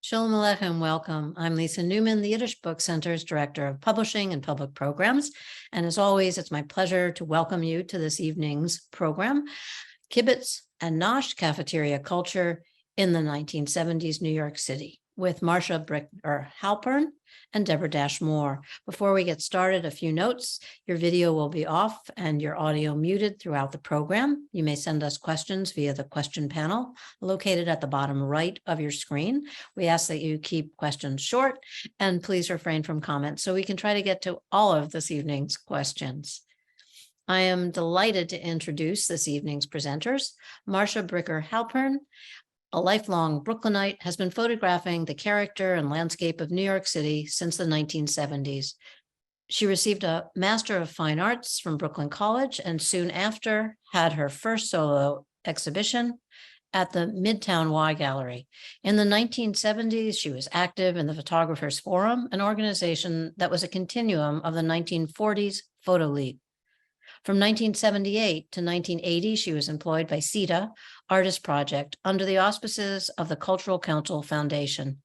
Shalom Aleichem, welcome. I'm Lisa Newman, the Yiddish Book Center's Director of Publishing and Public Programs. And as always, it's my pleasure to welcome you to this evening's program, Kibbitz and Nosh, Cafeteria Culture in the 1970s New York City, with Marcia Bricker Halperin and Deborah Moore. Before we get started, a few notes. Your video will be off and your audio muted throughout the program. You may send us questions via the question panel located at the bottom right of your screen. We ask that you keep questions short and please refrain from comments so we can try to get to all of this evening's questions. I am delighted to introduce this evening's presenters. Marcia Bricker Halperin, a lifelong Brooklynite, has been photographing the character and landscape of New York City since the 1970s. She received a Master of Fine Arts from Brooklyn College and soon after had her first solo exhibition at the Midtown Y Gallery. In the 1970s, she was active in the Photographers Forum, an organization that was a continuum of the 1940s Photo League. From 1978 to 1980, she was employed by CETA Artist Project under the auspices of the Cultural Council Foundation.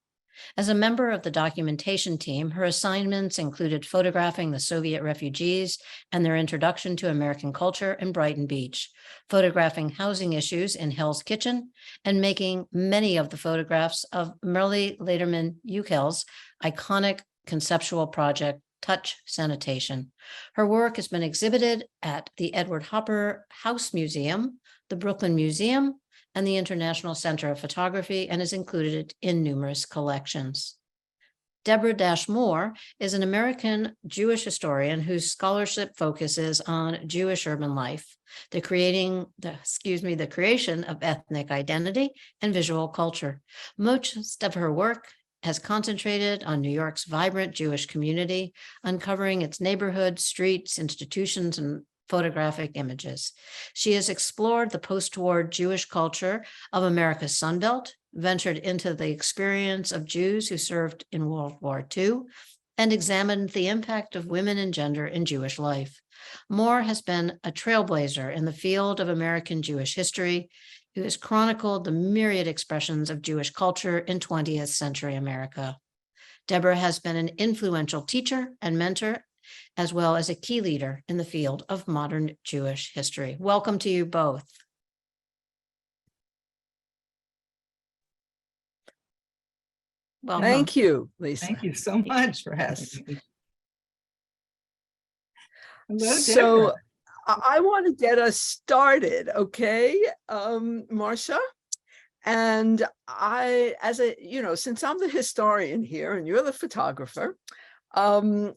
As a member of the documentation team, her assignments included photographing the Soviet refugees and their introduction to American culture in Brighton Beach, photographing housing issues in Hell's Kitchen, and making many of the photographs of Merle Lederman Ukel's iconic conceptual project, Touch Sanitation. Her work has been exhibited at the Edward Hopper House Museum, the Brooklyn Museum, and the International Center of Photography, and is included in numerous collections. Deborah Moore is an American Jewish historian whose scholarship focuses on Jewish urban life, the creation of ethnic identity and visual culture. Most of her work has concentrated on New York's vibrant Jewish community, uncovering its neighborhoods, streets, institutions, and photographic images. She has explored the post-war Jewish culture of America's Sunbelt, ventured into the experience of Jews who served in World War II, and examined the impact of women and gender in Jewish life. Moore has been a trailblazer in the field of American Jewish history, who has chronicled the myriad expressions of Jewish culture in 20th century America. Deborah has been an influential teacher and mentor, as well as a key leader in the field of modern Jewish history. Welcome to you both. Welcome. Thank you, Lisa. Thank you so much for having me. Hello, so, Deborah. I want to get us started, okay, Marcia? And since I'm the historian here and you're the photographer, I'm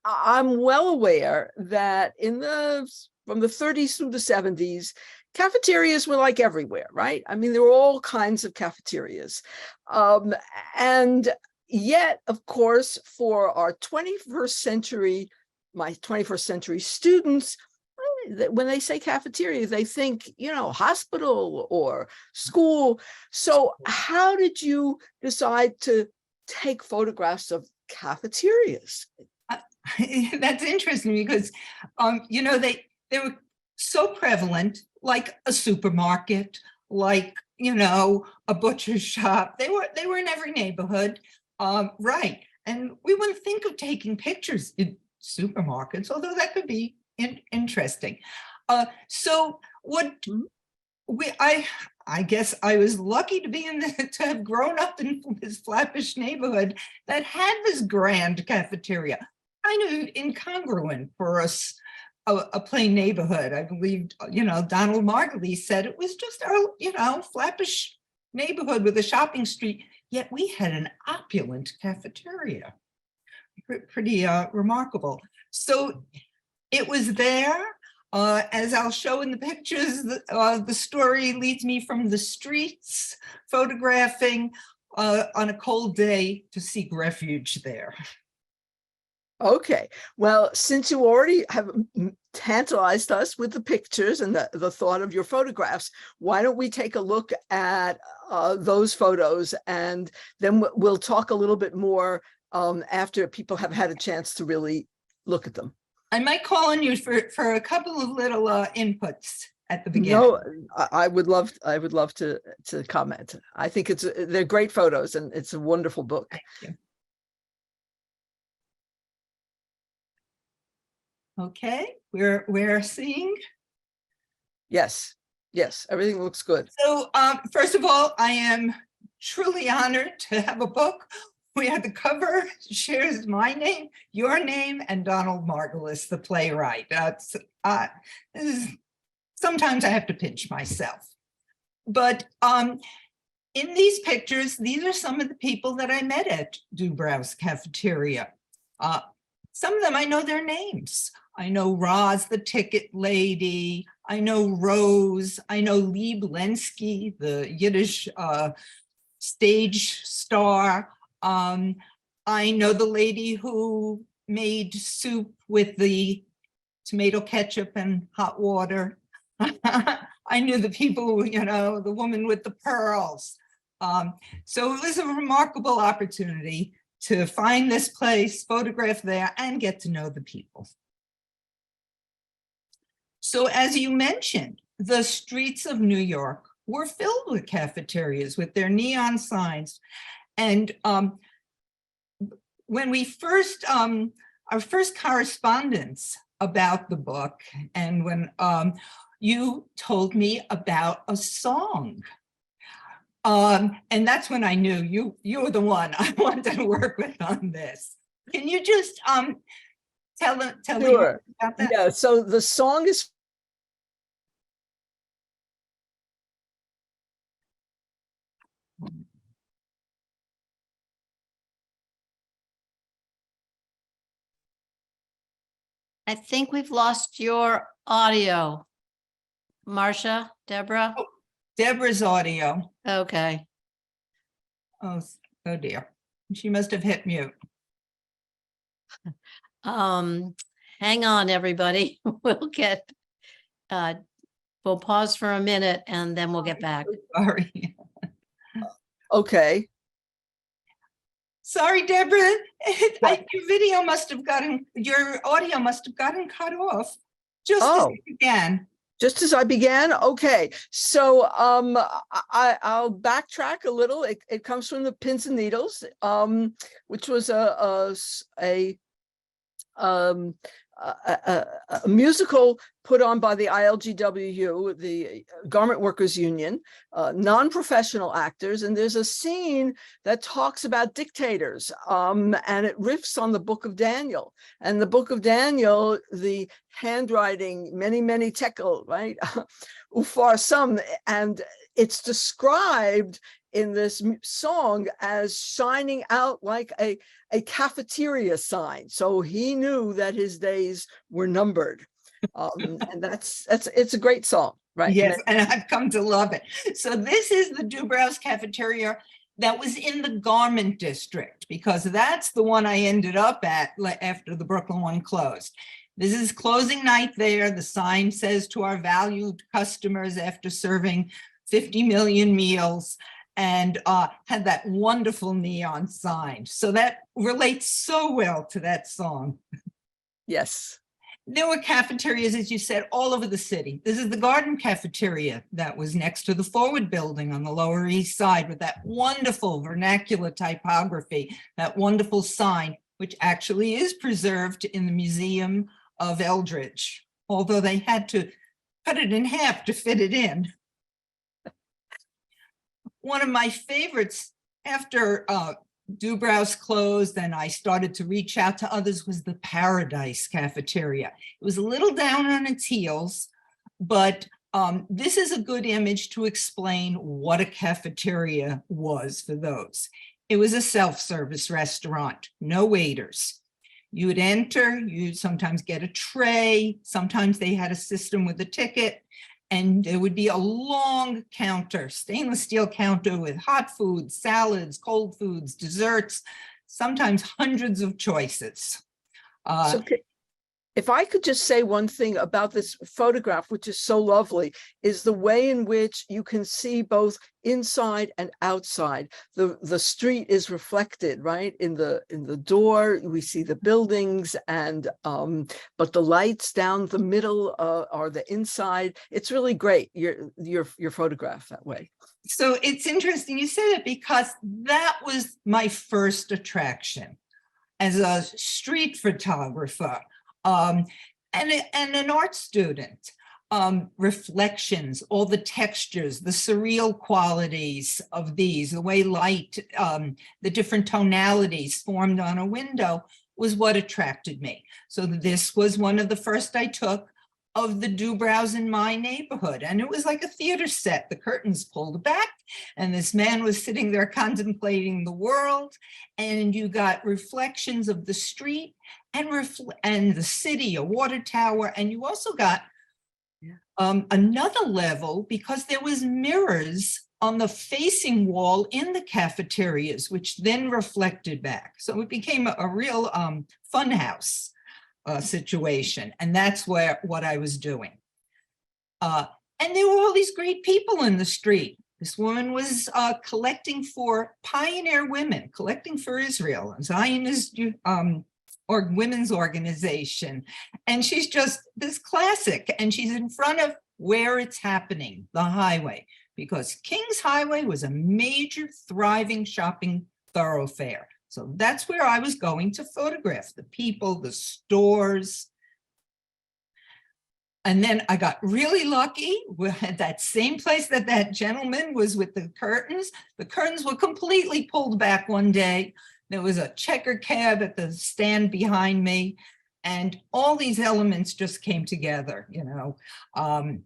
well aware that from the 30s through the 70s, cafeterias were like everywhere, right? I mean, there were all kinds of cafeterias. And yet, of course, for our 21st century, my 21st century students, when they say cafeteria, they think, hospital or school. So how did you decide to take photographs of cafeterias? That's interesting because, they were so prevalent, like a supermarket, like, a butcher's shop. They were in every neighborhood, right? And we wouldn't think of taking pictures in supermarkets, although that could be interesting. So I guess I was lucky to have grown up in this Flatbush neighborhood that had this grand cafeteria, kind of incongruent for us, a plain neighborhood. I believe, Donald Margulies said it was just our, Flatbush neighborhood with a shopping street, yet we had an opulent cafeteria. Pretty remarkable. So it was there. As I'll show in the pictures, the story leads me from the streets, photographing on a cold day to seek refuge there. Okay, well, since you already have tantalized us with the pictures and the thought of your photographs, why don't we take a look at those photos, and then we'll talk a little bit more after people have had a chance to really look at them. I might call on you for a couple of little inputs at the beginning. No, I would love to comment. I think they're great photos and it's a wonderful book. Thank you. Okay, we're seeing. Yes, everything looks good. So first of all, I am truly honored to have a book where the cover shares my name, your name, and Donald Margulis, the playwright. Sometimes I have to pinch myself. But in these pictures, these are some of the people that I met at Dubrow's Cafeteria. Some of them, I know their names. I know Roz, the ticket lady. I know Rose. I know Lieb Lenski, the Yiddish stage star. I know the lady who made soup with the tomato ketchup and hot water. I knew the people, the woman with the pearls. So it was a remarkable opportunity to find this place, photograph there, and get to know the people. So as you mentioned, the streets of New York were filled with cafeterias with their neon signs. And when we first, our first correspondence about the book, and when you told me about a song, and that's when I knew you were the one I wanted to work with on this. Can you just tell me Sure. about that? Yeah, so the song is I think we've lost your audio. Marcia, Deborah? Deborah's audio. Okay. Oh dear. She must have hit mute. Hang on, everybody. We'll pause for a minute and then we'll get back. Sorry. okay. Sorry, Deborah. Your audio must have gotten cut off just as it began. Just as I began. Okay, so I'll backtrack a little. It comes from the Pins and Needles, which was a musical put on by the ILGWU, the Garment Workers Union, non-professional actors, and there's a scene that talks about dictators, and it riffs on the Book of Daniel. And the Book of Daniel, the handwriting, many tekel, right? Ufar sum, and it's described in this song as shining out like a cafeteria sign. So he knew that his days were numbered. And it's a great song, right? Yes, and I've come to love it. So this is the Dubrow's Cafeteria that was in the Garment District, because that's the one I ended up at after the Brooklyn one closed. This is closing night there. The sign says, "To our valued customers after serving 50 million meals," and had that wonderful neon sign. So that relates so well to that song. Yes. There were cafeterias, as you said, all over the city. This is the Garden Cafeteria that was next to the Forward Building on the Lower East Side with that wonderful vernacular typography, that wonderful sign, which actually is preserved in the Museum of Eldridge, although they had to cut it in half to fit it in. One of my favorites after Dubrow's closed and I started to reach out to others was the Paradise Cafeteria. It was a little down on its heels, but this is a good image to explain what a cafeteria was for those. It was a self-service restaurant, no waiters. You would enter, you'd sometimes get a tray, sometimes they had a system with a ticket, and there would be a long counter, stainless steel counter with hot foods, salads, cold foods, desserts, sometimes hundreds of choices. If I could just say one thing about this photograph, which is so lovely, is the way in which you can see both inside and outside. The street is reflected, right? In the door, we see the buildings, and but the lights down the middle are the inside. It's really great, your photograph that way. So it's interesting you say that, because that was my first attraction as a street photographer. And an art student, reflections, all the textures, the surreal qualities of these, the way light, the different tonalities formed on a window was what attracted me. So this was one of the first I took of the Dubrows in my neighborhood. And it was like a theater set. The curtains pulled back and this man was sitting there contemplating the world, and you got reflections of the street and the city, a water tower. And you also got another level, because there was mirrors on the facing wall in the cafeterias, which then reflected back. So it became a real fun house situation. And that's what I was doing. And there were all these great people in the street. This woman was collecting for pioneer women, collecting for Israel, a Zionist or women's organization. And she's just this classic, and she's in front of where it's happening, the highway, because King's Highway was a major thriving shopping thoroughfare. So that's where I was going to photograph the people, the stores. And then I got really lucky. We had that same place that gentleman was with the curtains. The curtains were completely pulled back one day. There was a checker cab at the stand behind me, and all these elements just came together, and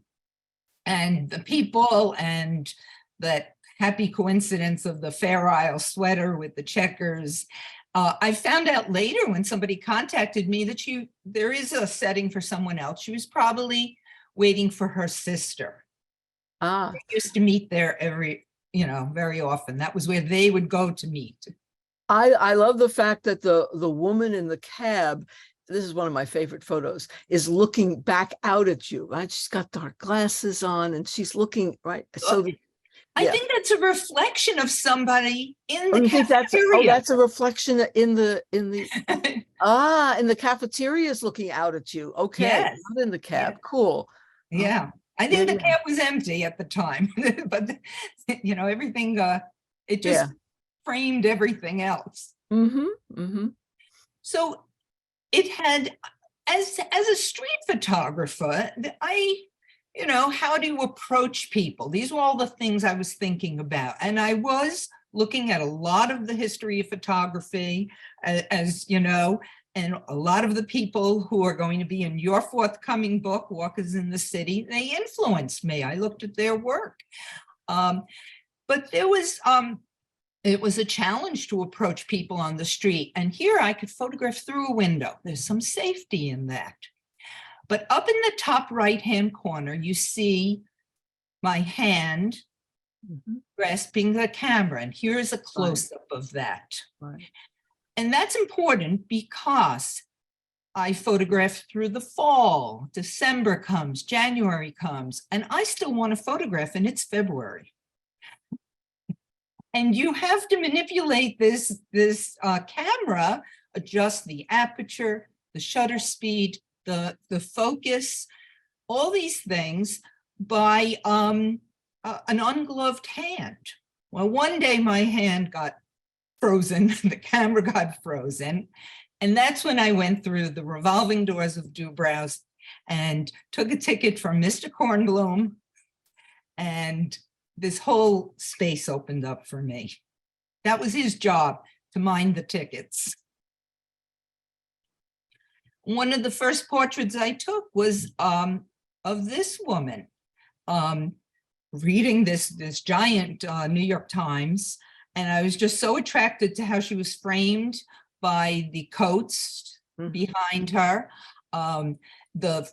the people, and that happy coincidence of the Fair Isle sweater with the checkers. I found out later when somebody contacted me that there is a setting for someone else. She was probably waiting for her sister. They used to meet there very often. That was where they would go to meet. I love the fact that the woman in the cab, this is one of my favorite photos, is looking back out at you, right? She's got dark glasses on and she's looking, right? So I think that's a reflection of somebody in the cafeteria. That's a reflection in the in the cafeterias looking out at you. Okay, yes. Not in the cab. Yeah. Cool. Yeah, I think the cab was empty at the time, but everything it just framed everything else. So it had, as a street photographer, how do you approach people? These were all the things I was thinking about. And I was looking at a lot of the history of photography, as you know, and a lot of the people who are going to be in your forthcoming book, Walkers in the City, they influenced me. I looked at their work. But there was, it was a challenge to approach people on the street. And here I could photograph through a window. There's some safety in that. But up in the top right-hand corner, you see my hand grasping the camera. And here's a close-up of that. Right. And that's important because I photograph through the fall. December comes, January comes, and I still want to photograph, and it's February. And you have to manipulate this camera, adjust the aperture, the shutter speed, the focus, all these things by an ungloved hand. Well, one day my hand got frozen, the camera got frozen, and that's when I went through the revolving doors of Dubrows and took a ticket from Mr. Kornblum, and this whole space opened up for me. That was his job, to mind the tickets. One of the first portraits I took was of this woman reading this giant New York Times. And I was just so attracted to how she was framed by the coats behind her, the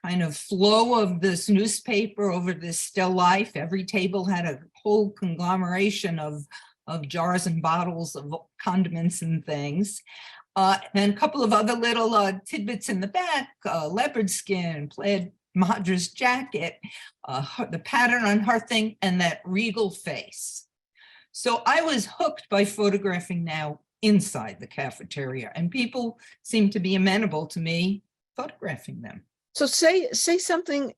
kind of flow of this newspaper over this still life. Every table had a whole conglomeration of jars and bottles of condiments and things. And a couple of other little tidbits in the back, leopard skin, plaid Madras jacket, the pattern on her thing, and that regal face. So I was hooked by photographing now inside the cafeteria, and people seem to be amenable to me photographing them. So say something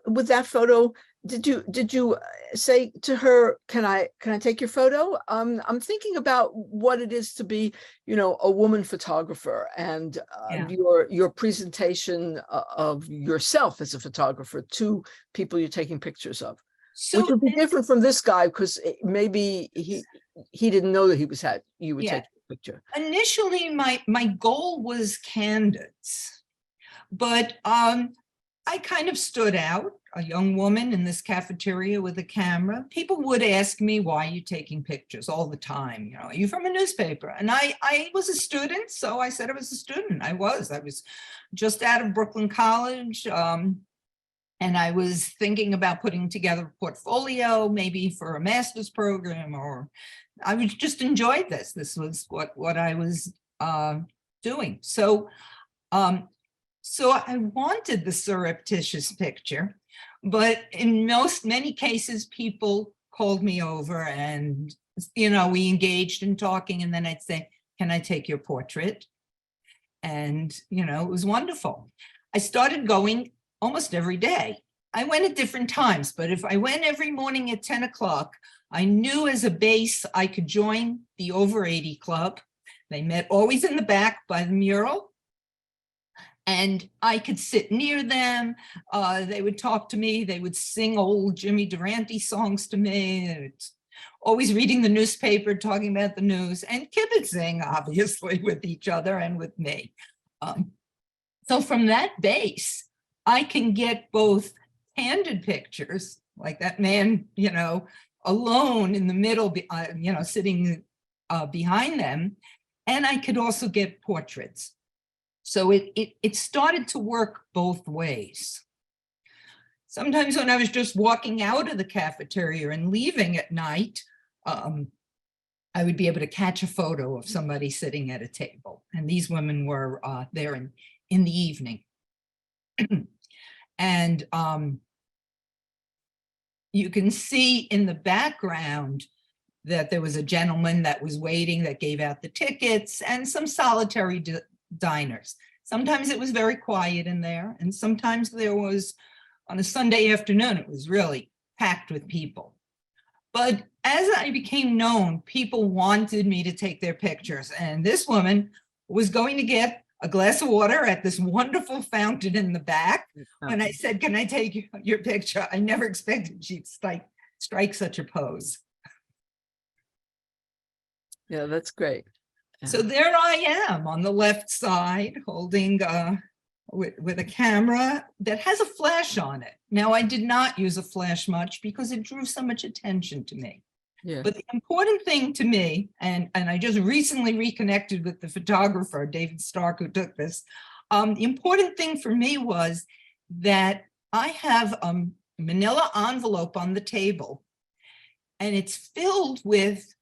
with that photo. Did you say to her, can I take your photo? I'm thinking about what it is to be, a woman photographer, and your presentation of yourself as a photographer to people you're taking pictures of. So which would be different from this guy, because maybe he didn't know that you were taking a picture. Initially, my goal was candidates, but I kind of stood out, a young woman in this cafeteria with a camera. People would ask me, why are you taking pictures all the time? Are you from a newspaper? And I was a student, so I said I was a student. I was just out of Brooklyn College. And I was thinking about putting together a portfolio, maybe for a master's program, or I was just enjoyed this. This was what I was doing. So I wanted the surreptitious picture, but in many cases, people called me over and, we engaged in talking, and then I'd say, can I take your portrait? And, it was wonderful. I started going almost every day. I went at different times, but if I went every morning at 10 o'clock, I knew as a base I could join the over 80 club. They met always in the back by the mural, and I could sit near them. They would talk to me. They would sing old Jimmy Durante songs to me. Always reading the newspaper, talking about the news, and kibitzing, obviously, with each other and with me. So from that base, I can get both candid pictures, like that man, alone in the middle, sitting behind them, and I could also get portraits. So it started to work both ways. Sometimes when I was just walking out of the cafeteria and leaving at night, I would be able to catch a photo of somebody sitting at a table. And these women were there in the evening. And you can see in the background that there was a gentleman that was waiting, that gave out the tickets, and some solitary diners. Sometimes it was very quiet in there, and sometimes there was, on a Sunday afternoon, it was really packed with people. But as I became known, people wanted me to take their pictures, and this woman was going to get a glass of water at this wonderful fountain in the back. When I said, can I take your picture? I never expected she'd strike such a pose. Yeah, that's great. So there I am on the left side, holding with a camera that has a flash on it. Now, I did not use a flash much because it drew so much attention to me. Yeah. But the important thing to me, and I just recently reconnected with the photographer, David Stark, who took this. The important thing for me was that I have a manila envelope on the table, and it's filled with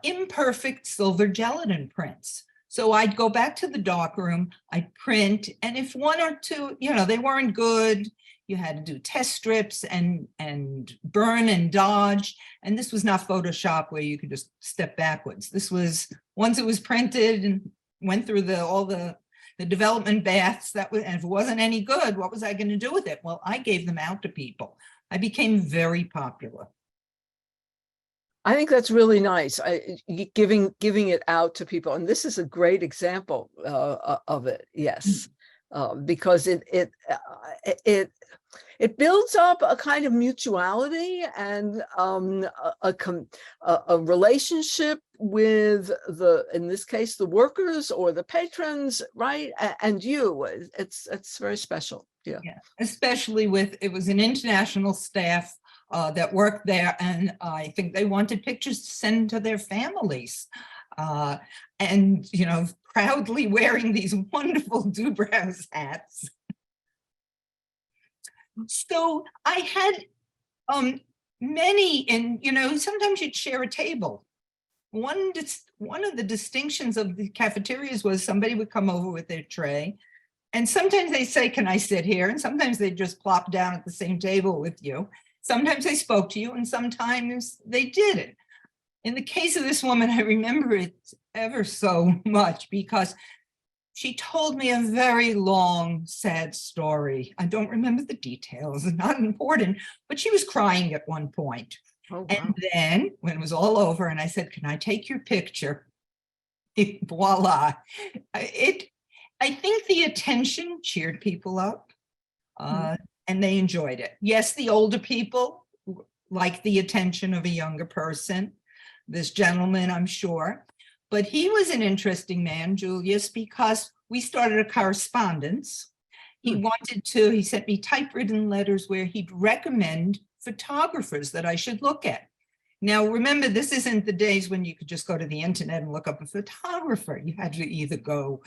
imperfect silver gelatin prints. So I'd go back to the darkroom, I'd print, and if one or two, they weren't good, you had to do test strips and burn and dodge. And this was not Photoshop where you could just step backwards. This was, once it was printed and went through all the development baths, and if it wasn't any good, what was I going to do with it? Well, I gave them out to people. I became very popular. I think that's really nice. Giving it out to people, and this is a great example of it. Yes, because it builds up a kind of mutuality and a relationship with in this case, the workers or the patrons, right? And you, it's very special. Yeah, especially it was an international staff that worked there, and I think they wanted pictures to send to their families, and proudly wearing these wonderful Dubrows hats. So I had many, and sometimes you'd share a table one of the distinctions of the cafeterias was somebody would come over with their tray, and sometimes they say, "Can I sit here?" And sometimes they just plop down at the same table with you. Sometimes they spoke to you, and sometimes they didn't. In the case of this woman, I remember it ever so much because she told me a very long, sad story. I don't remember the details, not important, but she was crying at one point. Oh, wow. And then when it was all over and I said, "Can I take your picture?" Voila. I think the attention cheered people up and they enjoyed it. Yes, the older people like the attention of a younger person. This gentleman, I'm sure, but he was an interesting man, Julius, because we started a correspondence. He sent me typewritten letters where he'd recommend photographers that I should look at. Now, remember, this isn't the days when you could just go to the internet and look up a photographer. You had to either go,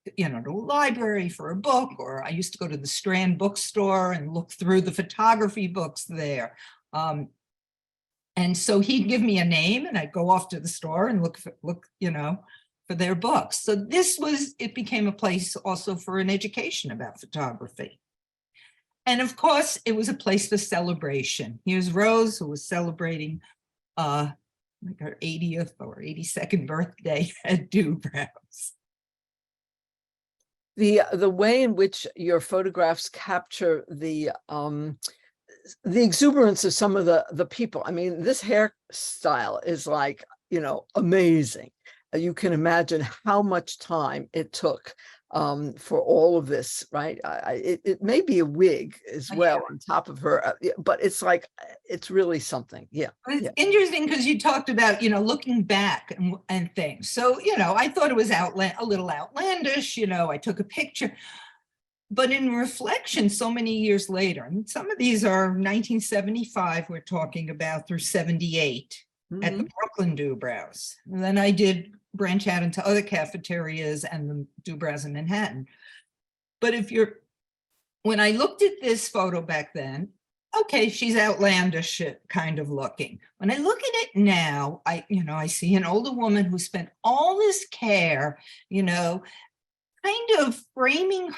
to a library for a book, or I used to go to the Strand bookstore and look through the photography books there. And so he'd give me a name and I'd go off to the store and look for their books. So it became a place also for an education about photography. And of course, it was a place for celebration. Here's Rose, who was celebrating like her 80th or 82nd birthday at Dubrows. The way in which your photographs capture the exuberance of some of the people. I mean, this hairstyle is like, amazing. You can imagine how much time it took for all of this, right? It may be a wig as well on top of her, but it's like, it's really something. Yeah. It's interesting because you talked about, looking back and things. So, I thought it was a little outlandish, I took a picture. But in reflection, so many years later, and some of these are 1975, we're talking about, through 78 at the Brooklyn Dubrows. And then I did branch out into other cafeterias and the Dubrows in Manhattan. But when I looked at this photo back then, okay, she's outlandish kind of looking. When I look at it now, I see an older woman who spent all this care, kind of framing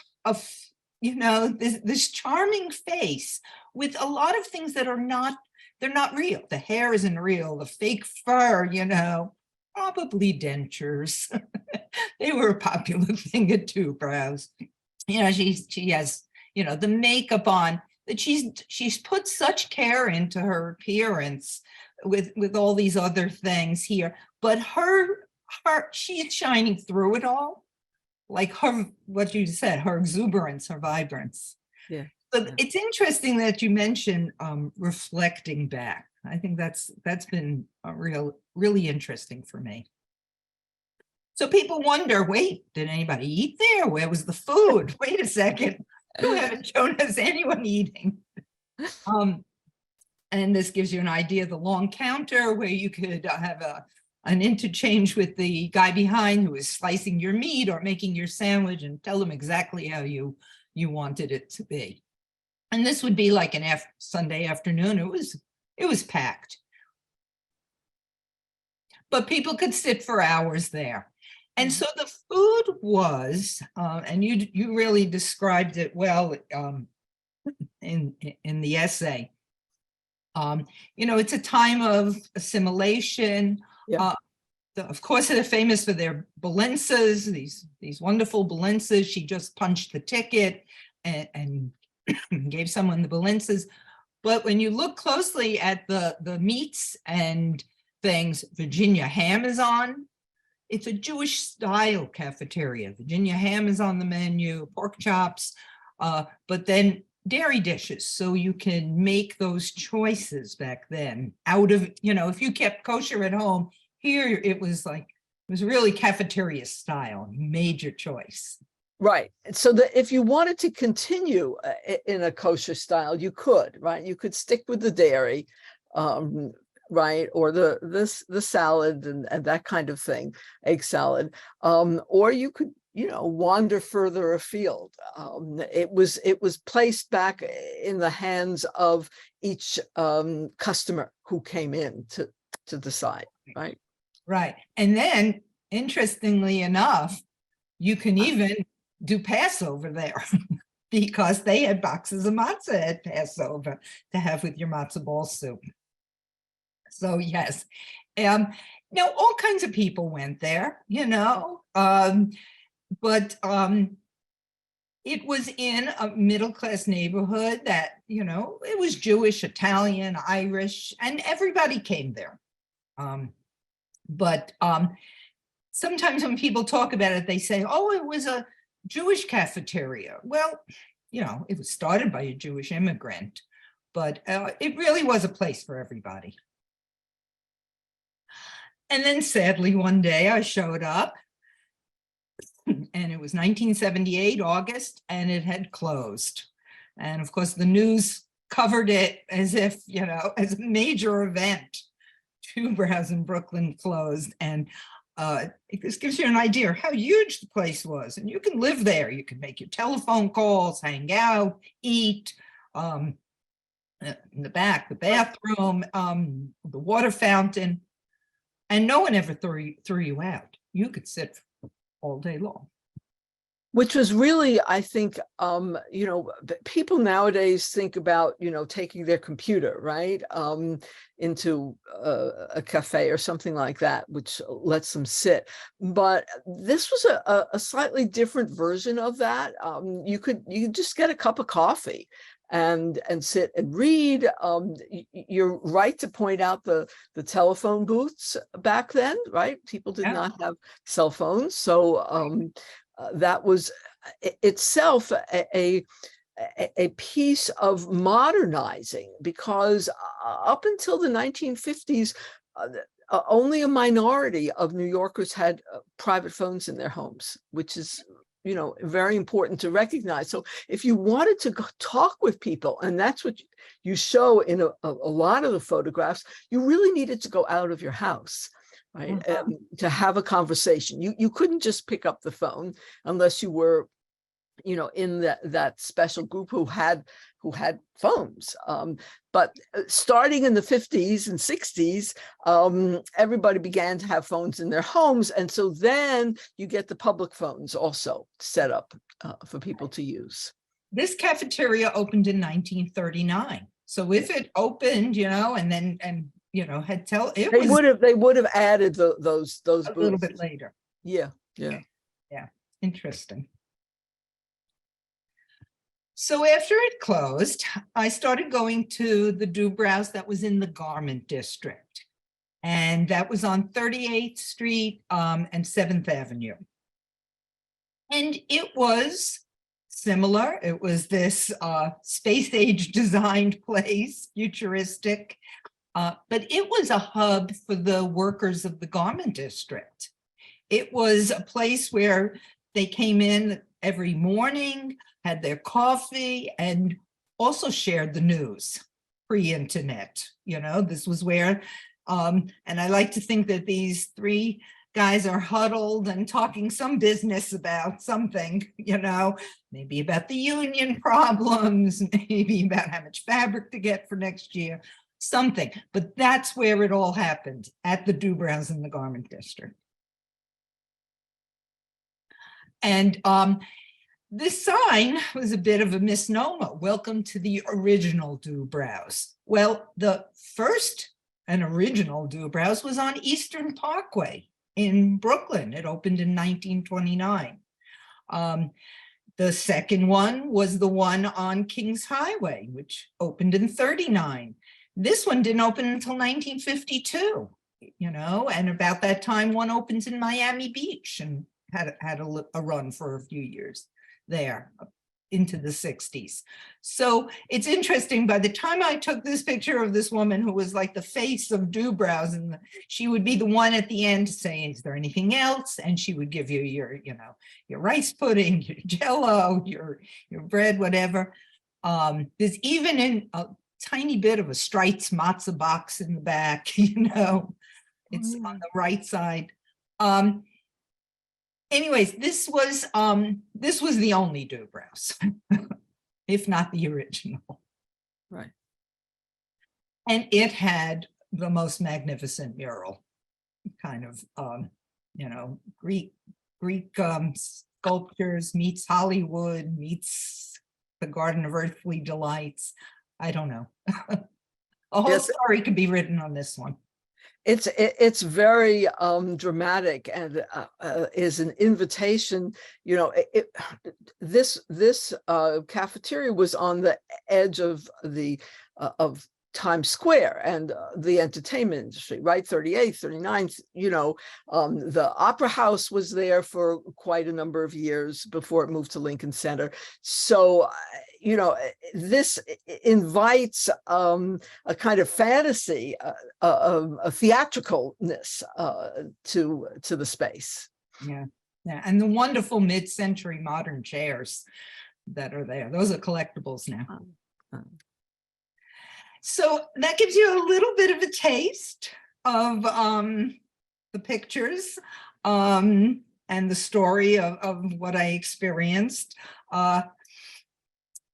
this charming face with a lot of things that they're not real. The hair isn't real, the fake fur, probably dentures. They were a popular thing at Dubrows. She has, the makeup on, that she's put such care into her appearance with all these other things here, but she's shining through it all. Like what you said, her exuberance, her vibrance. Yeah. But it's interesting that you mentioned reflecting back. I think that's been really interesting for me. So people wonder, wait, did anybody eat there? Where was the food? Wait a second, you haven't shown us anyone eating. And this gives you an idea of the long counter where you could have an interchange with the guy behind who is slicing your meat or making your sandwich, and tell them exactly how you wanted it to be. And this would be like an Sunday afternoon. It was packed. But people could sit for hours there. And so the food was, and you really described it well in the essay. It's a time of assimilation. Yeah. Of course, they're famous for their balencias, these wonderful balencias. She just punched the ticket and gave someone the balencias. But when you look closely at the meats and things, Virginia ham is on. It's a Jewish style cafeteria. Virginia ham is on the menu, pork chops, but then dairy dishes. So you can make those choices back then out of, if you kept kosher at home, here it was really cafeteria style, major choice. Right. So that if you wanted to continue in a kosher style, you could, right? You could stick with the dairy, right, or the salad and that kind of thing, egg salad, or you could, wander further afield. It was placed back in the hands of each customer who came in to decide, right? Right. And then, interestingly enough, you can even do Passover there because they had boxes of matzah at Passover to have with your matzah ball soup. So yes, now all kinds of people went there, but it was in a middle-class neighborhood that, it was Jewish, Italian, Irish, and everybody came there. But sometimes when people talk about it, they say, oh, it was a Jewish cafeteria. Well, it was started by a Jewish immigrant, but it really was a place for everybody. And then sadly, one day I showed up and it was 1978, August, and it had closed. And of course, the news covered it as if, as a major event. Dubrows in Brooklyn closed. And this gives you an idea of how huge the place was. And you can live there. You can make your telephone calls, hang out, eat. In the back, the bathroom, the water fountain. And no one ever threw you out. You could sit all day long. Which was really, I think, people nowadays think about, taking their computer, right, into a cafe or something like that, which lets them sit. But this was a slightly different version of that. You could just get a cup of coffee and sit and read. You're right to point out the telephone booths back then, right? People did not have cell phones, so that was itself a piece of modernizing, because up until the 1950s, only a minority of New Yorkers had private phones in their homes, which is very important to recognize. So if you wanted to go talk with people, and that's what you show in a lot of the photographs, you really needed to go out of your house, right? To have a conversation. You couldn't just pick up the phone unless you were, in that special group who had phones. But starting in the 50s and 60s, everybody began to have phones in their homes. And so then you get the public phones also set up for people to use. This cafeteria opened in 1939. So if it opened, had they would have added those a booths little bit later. Yeah. Interesting. So after it closed, I started going to the Dubrows that was in the Garment District. And that was on 38th Street and 7th Avenue. And it was similar. It was this space age designed place, futuristic, but it was a hub for the workers of the Garment District. It was a place where they came in every morning, had their coffee, and also shared the news pre-internet. This was where, and I like to think that these three guys are huddled and talking some business about something, maybe about the union problems, maybe about how much fabric to get for next year, something. But that's where it all happened, at the Dubrows in the Garment District. And this sign was a bit of a misnomer. Welcome to the original Dubrows. Well, the first and original Dubrows was on Eastern Parkway in Brooklyn. It opened in 1929. The second one was the one on Kings Highway, which opened in 39. This one didn't open until 1952, and about that time, one opens in Miami Beach and had a run for a few years there into the 60s. So it's interesting, by the time I took this picture of this woman who was like the face of Dubrows, and she would be the one at the end saying, is there anything else? And she would give you your rice pudding, your Jell-O, your bread, whatever. There's even in a tiny bit of a Streit's matzah box in the back, it's on the right side. Anyways, this was the only Dubrows, if not the original. Right. And it had the most magnificent mural. kind of, Greek sculptures meets Hollywood, meets the Garden of Earthly Delights. I don't know. A whole Yes. story could be written on this one. It's very dramatic, and is an invitation. This cafeteria was on the edge of the of Times Square and the entertainment industry, right? 38th, 39th, the Opera House was there for quite a number of years before it moved to Lincoln Center. So, this invites a kind of fantasy, a theatricalness to the space. Yeah. And the wonderful mid-century modern chairs that are there. Those are collectibles now. So that gives you a little bit of a taste of the pictures and the story of what I experienced.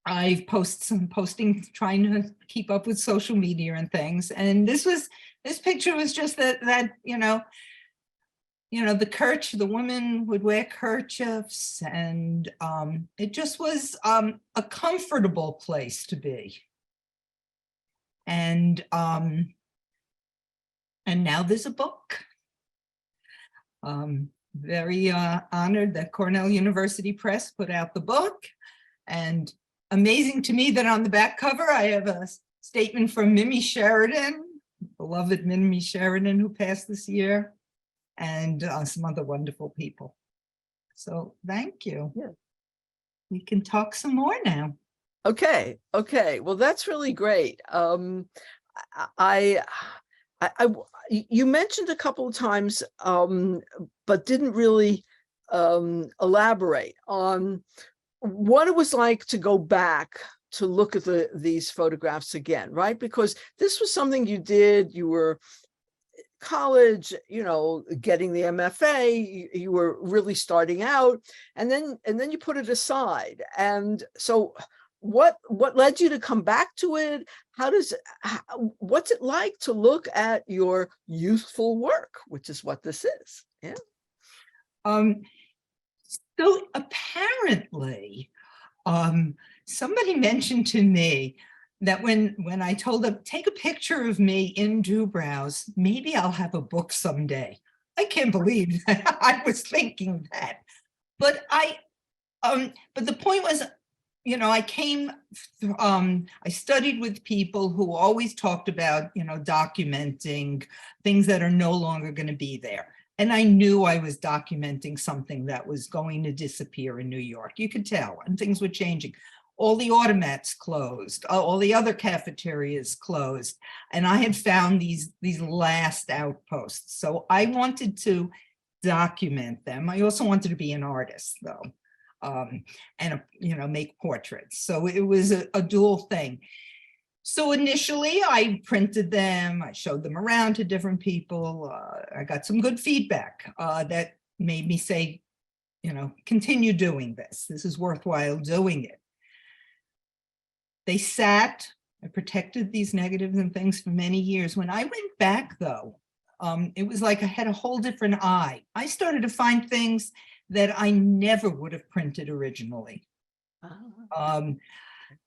I've posting, trying to keep up with social media and things. And this picture was just that the the women would wear kerchiefs, and it just was a comfortable place to be. And now there's a book. Very honored that Cornell University Press put out the book, and amazing to me that on the back cover I have a statement from Mimi Sheridan, beloved Mimi Sheridan, who passed this year, and some other wonderful people. So thank you. Yeah. We can talk some more now. Okay. Well, that's really great. You mentioned a couple of times, but didn't really elaborate on what it was like to go back to look at these photographs again, right? Because this was something you did. You were college, getting the MFA, you were really starting out, and then you put it aside. And so what led you to come back to it? What's it like to look at your youthful work, which is what this is? Yeah. So apparently, somebody mentioned to me that when I told them, take a picture of me in Dubrows, maybe I'll have a book someday. I can't believe that I was thinking that. But but the point was, I studied with people who always talked about, documenting things that are no longer going to be there. And I knew I was documenting something that was going to disappear in New York. You could tell, and things were changing. All the automats closed, all the other cafeterias closed. And I had found these last outposts. So I wanted to document them. I also wanted to be an artist, though. And make portraits. So it was a dual thing. So initially I printed them, I showed them around to different people. I got some good feedback that made me say, continue doing this. This is worthwhile doing it. They sat, I protected these negatives and things for many years. When I went back though, it was like I had a whole different eye. I started to find things that I never would have printed originally.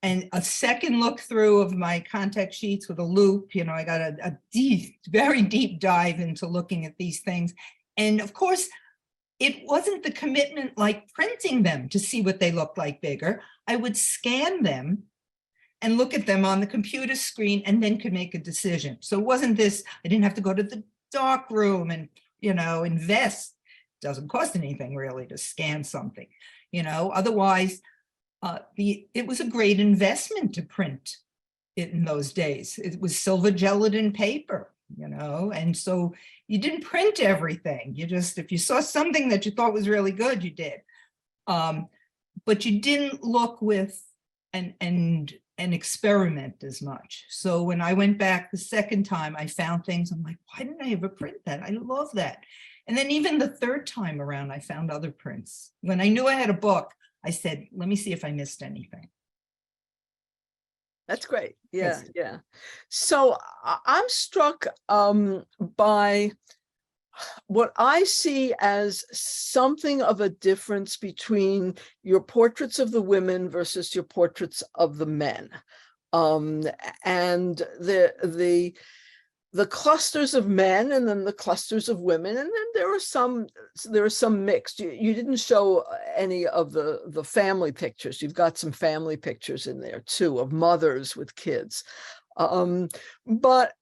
And a second look through of my contact sheets with a loop, I got a deep, very deep dive into looking at these things. And of course, it wasn't the commitment like printing them to see what they looked like bigger. I would scan them and look at them on the computer screen and then could make a decision. So it wasn't this, I didn't have to go to the dark room and, invest. Doesn't cost anything really to scan something, otherwise it was a great investment to print it in those days. It was silver gelatin paper, and so you didn't print everything. You just, if you saw something that you thought was really good, you did. But you didn't look with and experiment as much. So when I went back the second time, I found things, I'm like, why didn't I ever print that? I love that. And then even the third time around, I found other prints. When I knew I had a book, I said, let me see if I missed anything. That's great. Yeah. So I'm struck by what I see as something of a difference between your portraits of the women versus your portraits of the men. And the clusters of men and then the clusters of women, and then there are some mixed. You didn't show any of the family pictures. You've got some family pictures in there too, of mothers with kids. But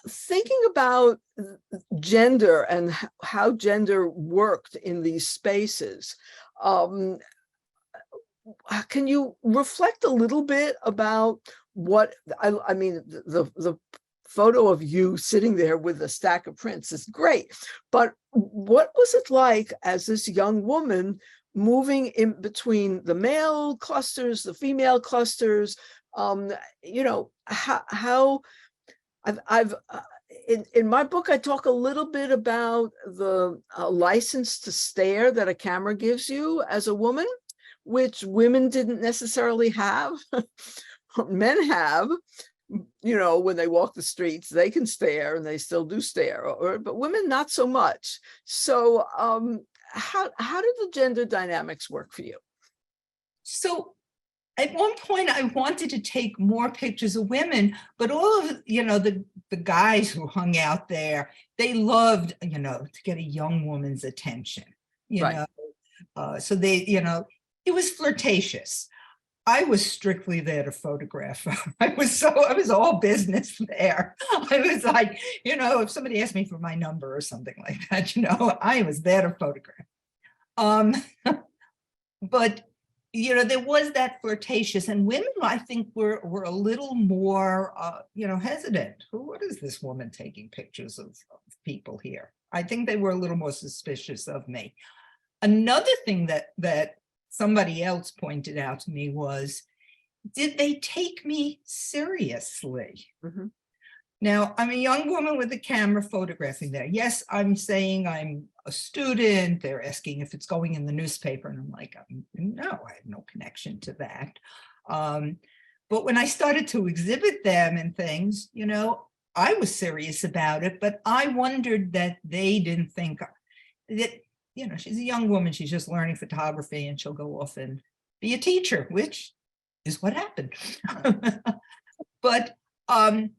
thinking about gender and how gender worked in these spaces, can you reflect a little bit about what I mean? The photo of you sitting there with a stack of prints is great, but what was it like as this young woman moving in between the male clusters, the female clusters? How I've in my book, I talk a little bit about the license to stare that a camera gives you as a woman, which women didn't necessarily have. Men have, when they walk the streets, they can stare and they still do stare, but women not so much. So how did the gender dynamics work for you? So at one point, I wanted to take more pictures of women, but all of, the guys who hung out there, they loved, to get a young woman's attention, Right. So they, it was flirtatious. I was strictly there to photograph. I was all business there. I was like, if somebody asked me for my number or something like that, I was there to photograph. But there was that flirtatious, and women, I think, were a little more, hesitant. What is this woman taking pictures of people here? I think they were a little more suspicious of me. Another thing that somebody else pointed out to me was, did they take me seriously? Mm-hmm. Now, I'm a young woman with a camera photographing there. Yes, I'm saying I'm a student. They're asking if it's going in the newspaper. And I'm like, no, I have no connection to that. But when I started to exhibit them and things, I was serious about it. But I wondered that they didn't think that, she's a young woman. She's just learning photography and she'll go off and be a teacher, which is what happened. But, and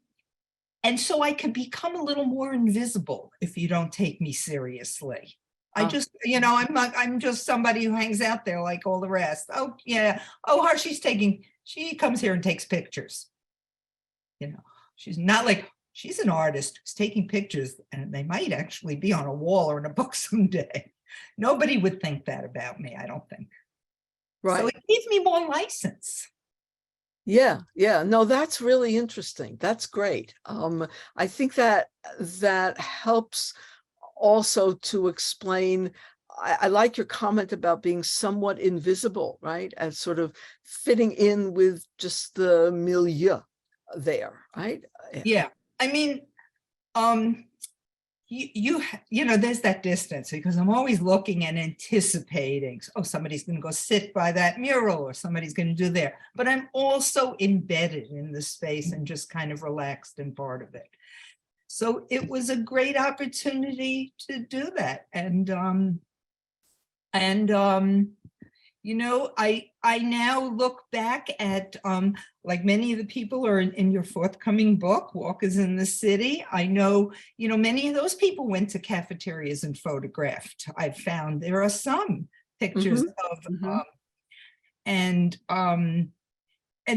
so I could become a little more invisible if you don't take me seriously. I just, I'm just somebody who hangs out there like all the rest. Oh, yeah. Oh, she comes here and takes pictures. She's not like, she's an artist who's taking pictures, and they might actually be on a wall or in a book someday. Nobody would think that about me, I don't think. Right. So it gives me more license. Yeah. No, that's really interesting. That's great. I think that helps also to explain. I like your comment about being somewhat invisible, right? As sort of fitting in with just the milieu there, right? Yeah. I mean, there's that distance, because I'm always looking and anticipating, oh, somebody's going to go sit by that mural or somebody's going to do there. But I'm also embedded in the space and just kind of relaxed and part of it. So it was a great opportunity to do that. I now look back at, like many of the people are in your forthcoming book, Walkers in the City. I know, many of those people went to cafeterias and photographed. I've found there are some pictures of, and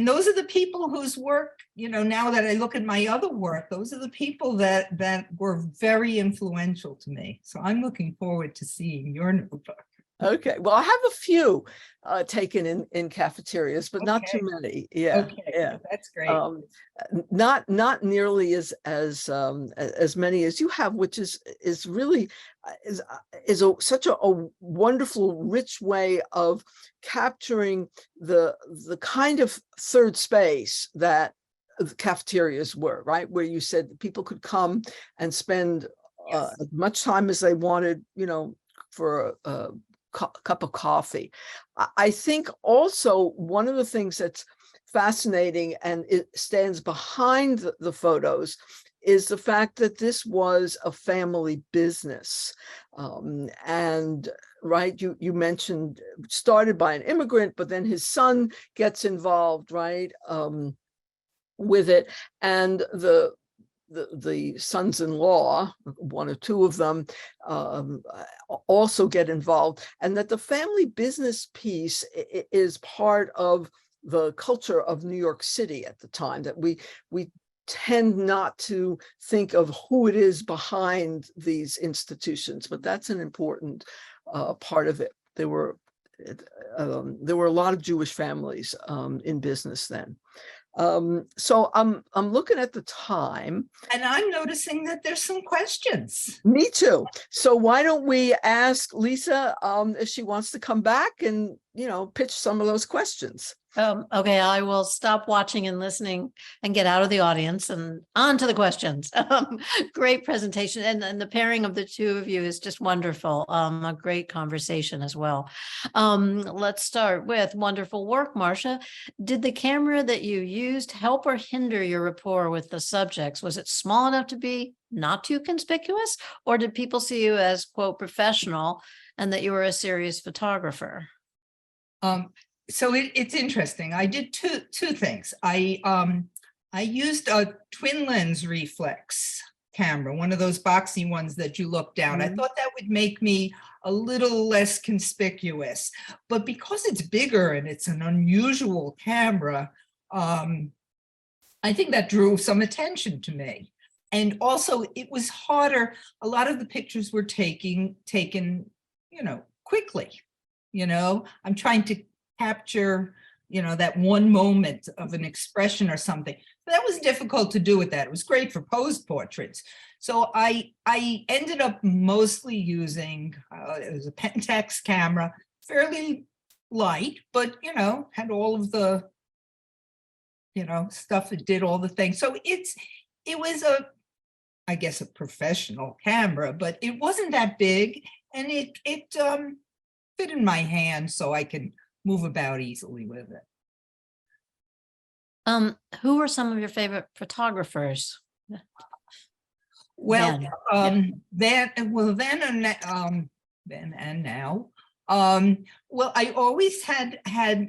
those are the people whose work, now that I look at my other work, those are the people that were very influential to me. So I'm looking forward to seeing your new book. Okay, well, I have a few taken in cafeterias, but not too many. Yeah, yeah, that's great. Not nearly as many as you have, which is really such a wonderful, rich way of capturing the kind of third space that the cafeterias were, right? Where you said people could come and spend as much time as they wanted, for a cup of coffee. I think also one of the things that's fascinating, and it stands behind the photos, is the fact that this was a family business. And right, you mentioned started by an immigrant, but then his son gets involved, right, with it. And the sons-in-law, one or two of them, also get involved, and that the family business piece is part of the culture of New York City at the time, that we tend not to think of who it is behind these institutions, but that's an important part of it. There were a lot of Jewish families in business then. So I'm looking at the time, and I'm noticing that there's some questions. Me too. So why don't we ask Lisa if she wants to come back and, pitch some of those questions. Okay, I will stop watching and listening and get out of the audience and on to the questions. Great presentation. And the pairing of the two of you is just wonderful. A great conversation as well. Let's start with wonderful work, Marcia. Did the camera that you used help or hinder your rapport with the subjects? Was it small enough to be not too conspicuous? Or did people see you as, quote, professional and that you were a serious photographer? So it's interesting. I did two things. I used a twin lens reflex camera, one of those boxy ones that you look down. I thought that would make me a little less conspicuous, but because it's bigger and it's an unusual camera, I think that drew some attention to me. And also it was harder. A lot of the pictures were taken, quickly. I'm trying to capture, that one moment of an expression or something. But that was difficult to do with that. It was great for pose portraits. So I ended up mostly using, it was a Pentax camera, fairly light, but, had all of the, stuff that did all the things. So it was I guess a professional camera, but it wasn't that big, and it fit in my hand so I can move about easily with it. Who were some of your favorite photographers? Well, then and now. Well, I always had, I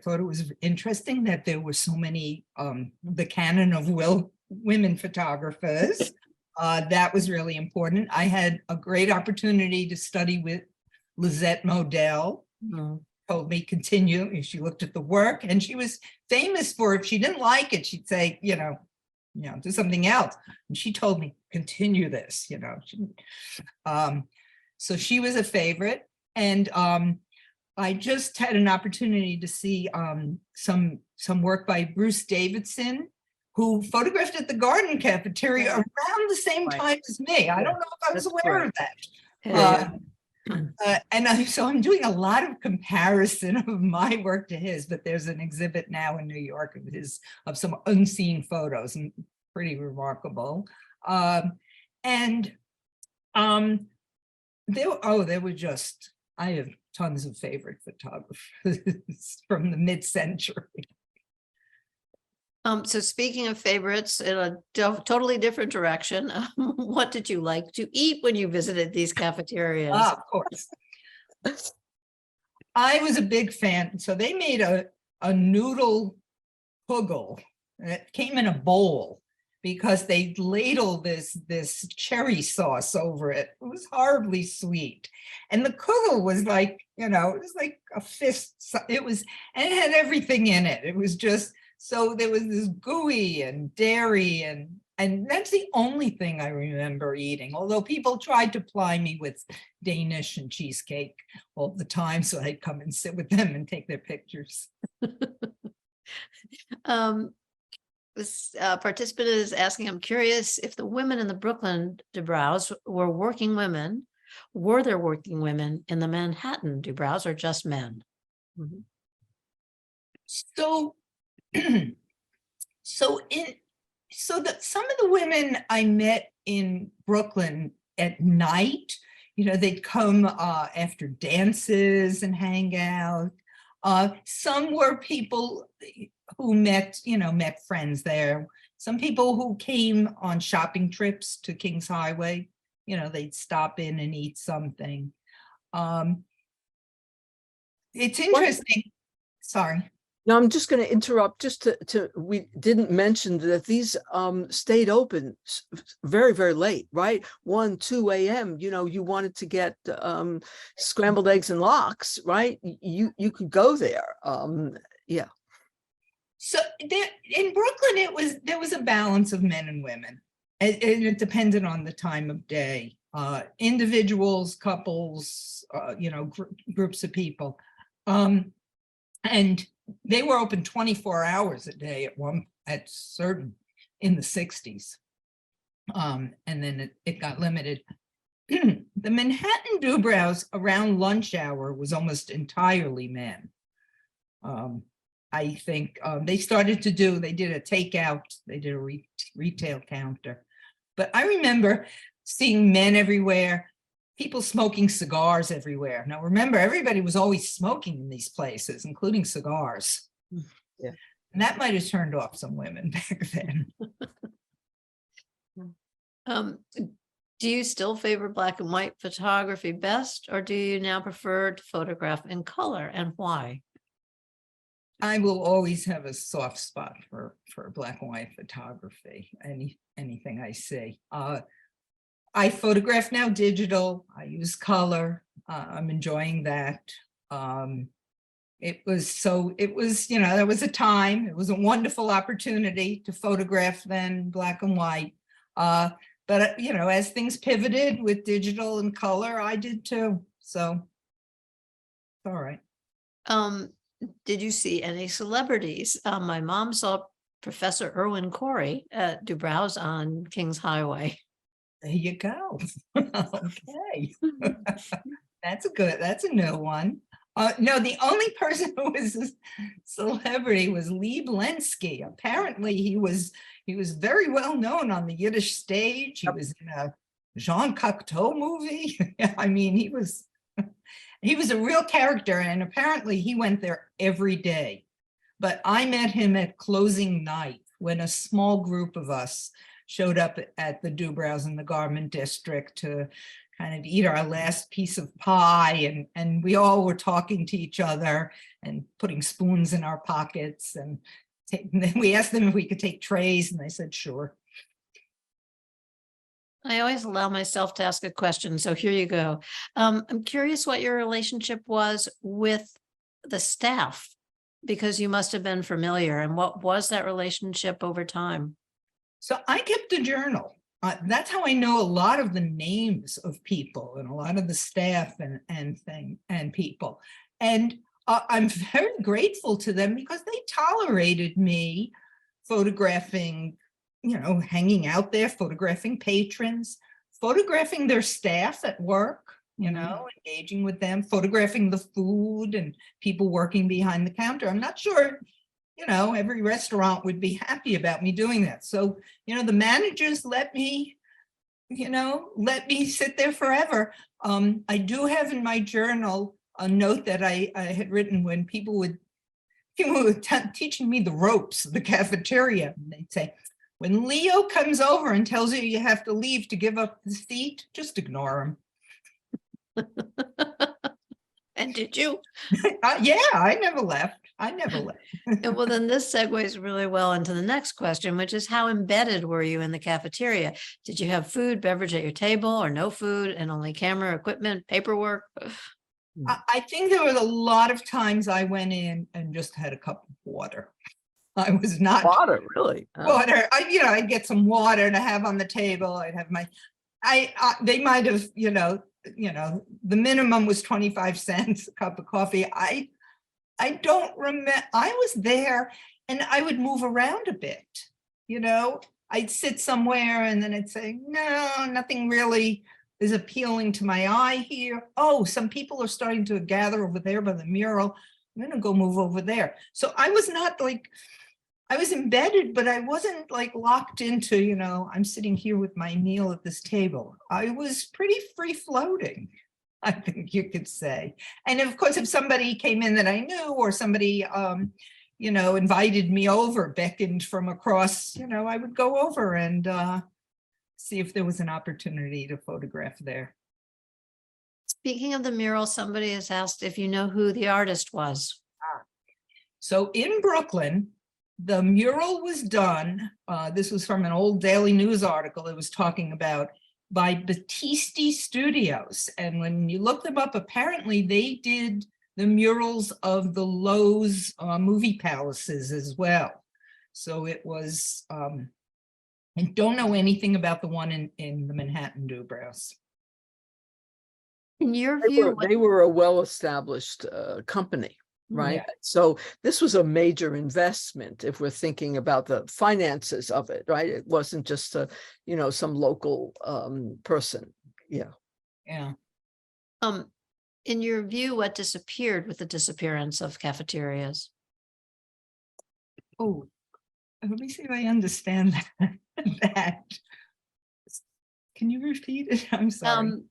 thought it was interesting that there were so many, the canon of women photographers. That was really important. I had a great opportunity to study with Lisette Modell. Told me continue, and she looked at the work, and she was famous for, if she didn't like it, she'd say, do something else. And she told me, continue this, so she was a favorite. And I just had an opportunity to see some work by Bruce Davidson, who photographed at the Garden Cafeteria around the same time as me. I don't know if I was aware of that. So I'm doing a lot of comparison of my work to his, but there's an exhibit now in New York of some unseen photos, and pretty remarkable. There were just, I have tons of favorite photographers from the mid-century. So speaking of favorites, in a totally different direction, what did you like to eat when you visited these cafeterias? Of course. I was a big fan. So they made a Noodle Puggle. It came in a bowl because they ladled this cherry sauce over it. It was horribly sweet. And the kugel was like, it was like a fist. And it had everything in it. It was just, so there was this gooey and dairy, and that's the only thing I remember eating, although people tried to ply me with Danish and cheesecake all the time, so I'd come and sit with them and take their pictures. This participant is asking, I'm curious if the women in the Brooklyn Dubrows were working women. Were there working women in the Manhattan Dubrows or just men? So some of the women I met in Brooklyn at night, they'd come after dances and hang out. Some were people who met friends there. Some people who came on shopping trips to Kings Highway, they'd stop in and eat something. It's interesting. Sorry. No, I'm just going to interrupt just we didn't mention that these stayed open very, very late, right? 1, 2 a.m. You wanted to get scrambled eggs and lox, right? You could go there. Yeah. So in Brooklyn, there was a balance of men and women. And it depended on the time of day. Individuals, couples, groups of people. And they were open 24 hours a day at certain in the 60s. And then it got limited. The Manhattan Dubrows around lunch hour was almost entirely men. I think they did a takeout, they did a retail counter. But I remember seeing men everywhere, people smoking cigars everywhere. Now, remember, everybody was always smoking in these places, including cigars. Yeah. And that might have turned off some women back then. Do you still favor black and white photography best, or do you now prefer to photograph in color, and why? I will always have a soft spot for black and white photography, anything I see. I photograph now digital, I use color, I'm enjoying that. There was a time, it was a wonderful opportunity to photograph then black and white. But as things pivoted with digital and color, I did too, so it's all right. Did you see any celebrities? My mom saw Professor Irwin Corey at Dubrows on Kings Highway. There you go. Okay. That's a new one. No, the only person who was a celebrity was Lee Blensky. Apparently he was very well known on the Yiddish stage. He was in a Jean Cocteau movie. I mean, he was a real character, and apparently he went there every day. But I met him at closing night when a small group of us showed up at the Dubrows in the Garment District to kind of eat our last piece of pie, and we all were talking to each other and putting spoons in our pockets, and then we asked them if we could take trays, and they said sure. I always allow myself to ask a question, so here you go. I'm curious what your relationship was with the staff, because you must have been familiar, and what was that relationship over time? So I kept a journal. That's how I know a lot of the names of people and a lot of the staff and people. And I'm very grateful to them because they tolerated me photographing, hanging out there, photographing patrons, photographing their staff at work, engaging with them, photographing the food and people working behind the counter. I'm not sure, every restaurant would be happy about me doing that. So, the managers let me sit there forever. I do have in my journal a note that I had written when people were teaching me the ropes of the cafeteria. And they'd say, when Leo comes over and tells you have to leave to give up the seat, just ignore him. And did you? Yeah, I never left. And well, then this segues really well into the next question, which is how embedded were you in the cafeteria? Did you have food, beverage at your table, or no food and only camera, equipment, paperwork? I think there was a lot of times I went in and just had a cup of water. I was not water, really. Water. I'd get some water to have on the table. I'd have they might have, the minimum was 25 cents a cup of coffee. I don't remember. I was there and I would move around a bit, I'd sit somewhere and then I'd say, no, nothing really is appealing to my eye here. Oh, some people are starting to gather over there by the mural. I'm going to go move over there. So I was not I was embedded, but I wasn't locked into, I'm sitting here with my meal at this table. I was pretty free floating, I think you could say. And of course, if somebody came in that I knew, or somebody, invited me over, beckoned from across, I would go over and see if there was an opportunity to photograph there. Speaking of the mural, somebody has asked if you know who the artist was. So in Brooklyn, the mural was done. This was from an old Daily News article it was talking about, by Battisti Studios. And when you look them up, apparently they did the murals of the Lowe's movie palaces as well. So it was, I don't know anything about the one in the Manhattan Dubrows. In your view, They were a well-established company, right? Yeah. So this was a major investment if we're thinking about the finances of it, right? It wasn't just some local person. Yeah. Yeah. In your view, what disappeared with the disappearance of cafeterias? Oh, let me see if I understand that. Can you repeat it? I'm sorry.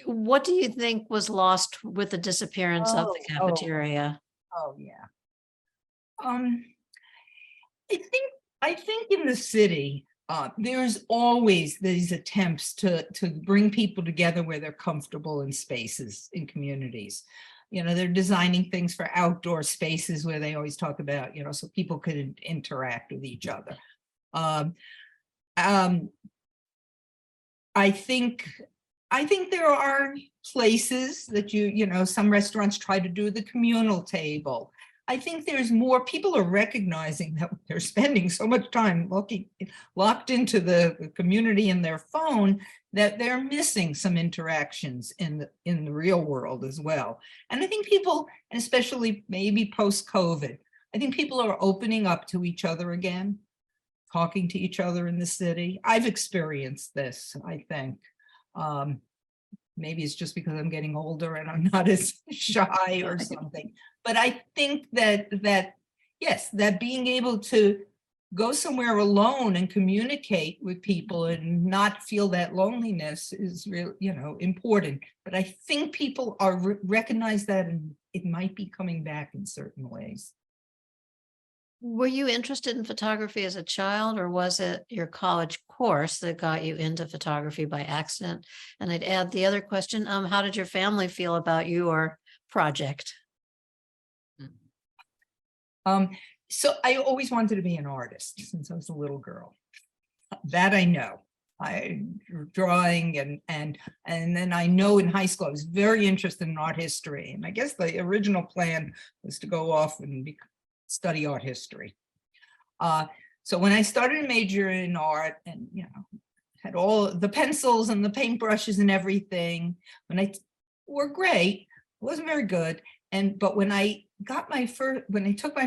What do you think was lost with the disappearance of the Oh. cafeteria? Oh, yeah. I think in the city, there's always these attempts to bring people together where they're comfortable in spaces, in communities. They're designing things for outdoor spaces where they always talk about, so people could interact with each other. I think there are places that some restaurants try to do the communal table. I think there's more people are recognizing that they're spending so much time locked into the community in their phone that they're missing some interactions in the real world as well. And I think people, and especially maybe post-COVID, I think people are opening up to each other again, talking to each other in the city. I've experienced this, I think. Maybe it's just because I'm getting older and I'm not as shy or something. But I think that yes, that being able to go somewhere alone and communicate with people and not feel that loneliness is really, important. But I think people are recognize that, and it might be coming back in certain ways. Were you interested in photography as a child, or was it your college course that got you into photography by accident? And I'd add the other question, how did your family feel about your project? So I always wanted to be an artist since I was a little girl. That I know. I drawing and then I know in high school I was very interested in art history, and I guess the original plan was to go off and study art history. So when I started to major in art and had all the pencils and the paintbrushes and everything, were great, wasn't very good. But when I took my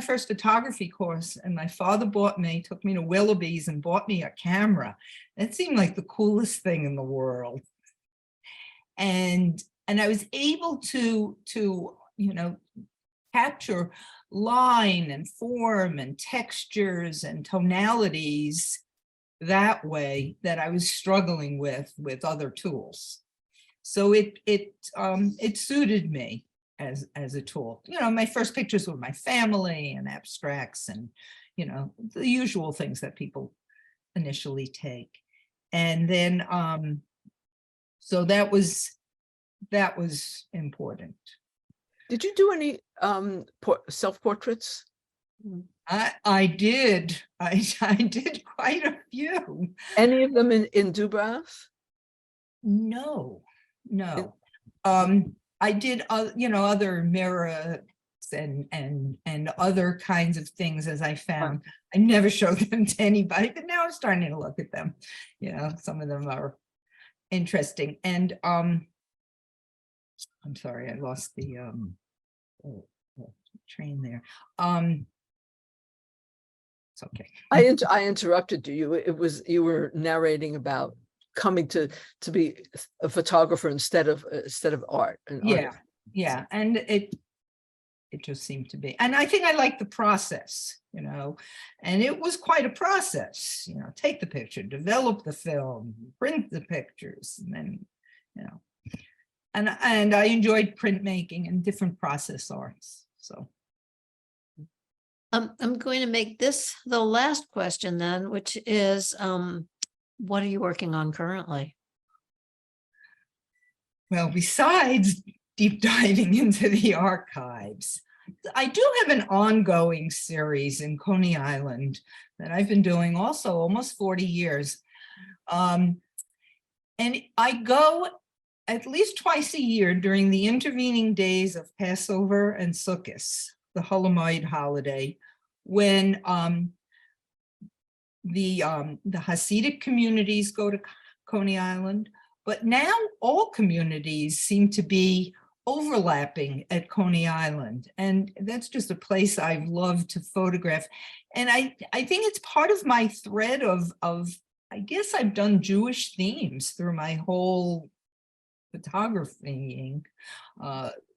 first photography course and my father took me to Willoughby's and bought me a camera, that seemed like the coolest thing in the world. And I was able to capture line and form and textures and tonalities that way that I was struggling with other tools. So it suited me as a tool. My first pictures were my family and abstracts and the usual things that people initially take. And then so that was important. Did you do any self-portraits? I did. I did quite a few. Any of them in Dubrows? No. I did other mirrors and other kinds of things as I found. I never showed them to anybody, but now I'm starting to look at them. Some of them are interesting. And I'm sorry, I lost the train there. It's okay. I interrupted you. You were narrating about coming to be a photographer instead of art. Yeah, and it just seemed to be. And I think I like the process, and it was quite a process. Take the picture, develop the film, print the pictures, and then and I enjoyed printmaking and different process arts. So I'm going to make this the last question then, which is, what are you working on currently? Well, besides deep diving into the archives, I do have an ongoing series in Coney Island that I've been doing also almost 40 years. And I go at least twice a year during the intervening days of Passover and Sukkot, the Holomoid holiday, when the Hasidic communities go to Coney Island, but now all communities seem to be overlapping at Coney Island. And that's just a place I've loved to photograph. And I think it's part of my thread of I guess I've done Jewish themes through my whole photographying,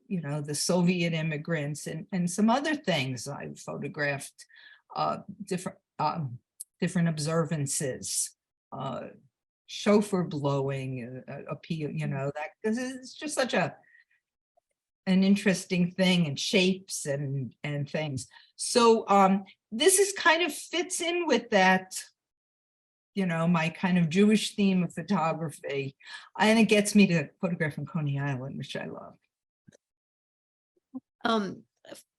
you know, the Soviet immigrants and some other things. I've photographed different observances, shofar blowing, appeal, you know, that because it's just such an interesting thing, and shapes and things. So this is kind of fits in with that, you know, my kind of Jewish theme of photography, and it gets me to photograph in Coney Island, which I love.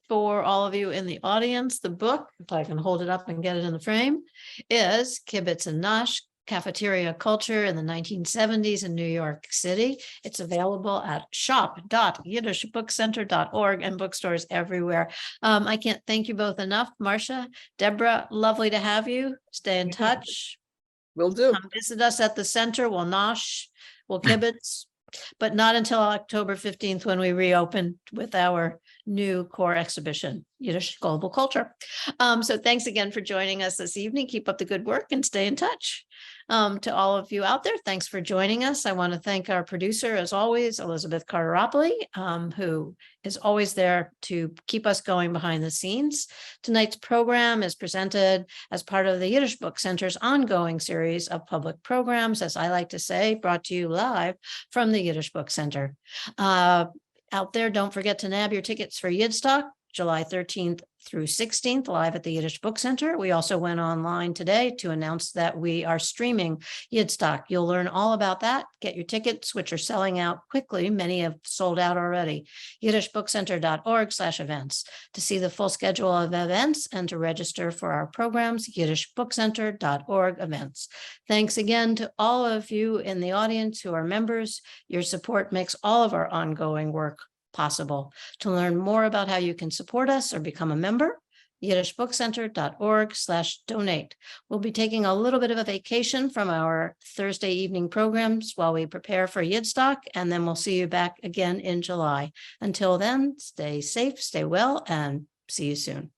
For all of you in the audience, the book, if I can hold it up and get it in the frame, is Kibbitz and Nosh, Cafeteria Culture in the 1970s in New York City. It's available at shop.yiddishbookcenter.org and bookstores everywhere. I can't thank you both enough. Marcia, Deborah, lovely to have you. Stay in touch. Will do. Come visit us at the center. We'll Nosh, we'll Kibbitz, but not until October 15th when we reopen with our new core exhibition, Yiddish Global Culture. So thanks again for joining us this evening. Keep up the good work and stay in touch. To all of you out there, thanks for joining us. I want to thank our producer, as always, Elizabeth Carteropoli, who is always there to keep us going behind the scenes. Tonight's program is presented as part of the Yiddish Book Center's ongoing series of public programs, as I like to say, brought to you live from the Yiddish Book Center. Out there, don't forget to nab your tickets for Yidstock, July 13th through 16th, live at the Yiddish Book Center. We also went online today to announce that we are streaming Yidstock. You'll learn all about that. Get your tickets, which are selling out quickly. Many have sold out already. yiddishbookcenter.org/events. To see the full schedule of events and to register for our programs, yiddishbookcenter.org events. Thanks again to all of you in the audience who are members. Your support makes all of our ongoing work possible. To learn more about how you can support us or become a member, yiddishbookcenter.org/donate. We'll be taking a little bit of a vacation from our Thursday evening programs while we prepare for Yidstock, and then we'll see you back again in July. Until then, stay safe, stay well, and see you soon.